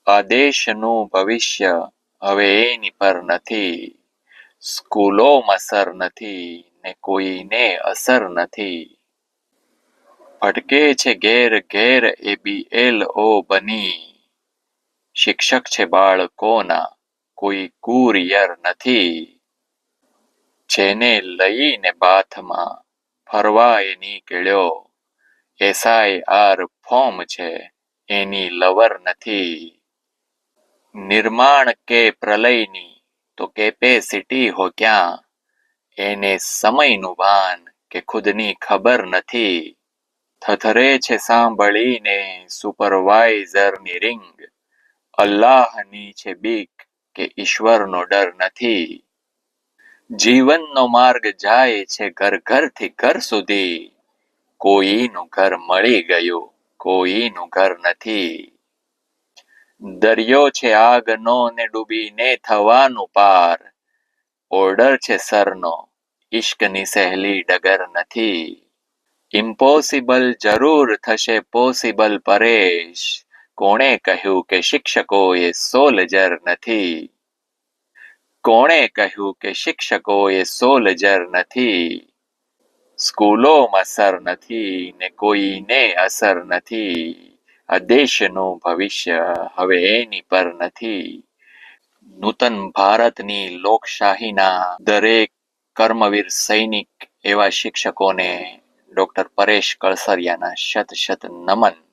આ દેશનું ભવિષ્ય હવે એની પર નથી. સ્કૂલોમાં સર નથી ને કોઈને અસર નથી. ભટકે છે ઘેર ઘેર ABLO બની. શિક્ષક છે બાળકોના કોઈ કુરિયર નથી. જેને લઈને બાથમાં ફરવા એ નીકળ્યો, SIR ફોર્મ છે એની લવર નથી. નિર્માણ કે પ્રલયની તો કેપેસિટી હો ક્યાં, એને સમયનું ભાન કે ખુદની ખબર નથી. થથરે છે સાંભળીને સુપરવાઇઝરની રિંગ, અલ્લાહની છે બીક કે ઈશ્વરનો ડર નથી. જીવનનો માર્ગ જાય છે ઘર ઘરથી ઘર સુધી, કોઈનું ઘર મળી ગયું કોઈનું ઘર નથી. દરિયો છે આગનો ને ડૂબીને થવાનું પાર, ઓર્ડર છે સરનો ઇશ્કની સહેલી ડગર નથી. ઇમ્પોસિબલ જરૂર થશે પોસિબલ પરેશ, કોણે કહ્યું કે શિક્ષકો એ સોલ્જર નથી. કોણે કહ્યું કે શિક્ષકો એ સોલ્જર નથી. સ્કૂલોમાં સર નથી ને કોઈને અસર નથી. આ દેશનું ભવિષ્ય હવે એની પર નથી. નૂતન ભારતની લોકશાહીના દરેક કર્મવીર સૈનિક એવા શિક્ષકોને ડોક્ટર પરેશ કળસરિયાના શત શત નમન.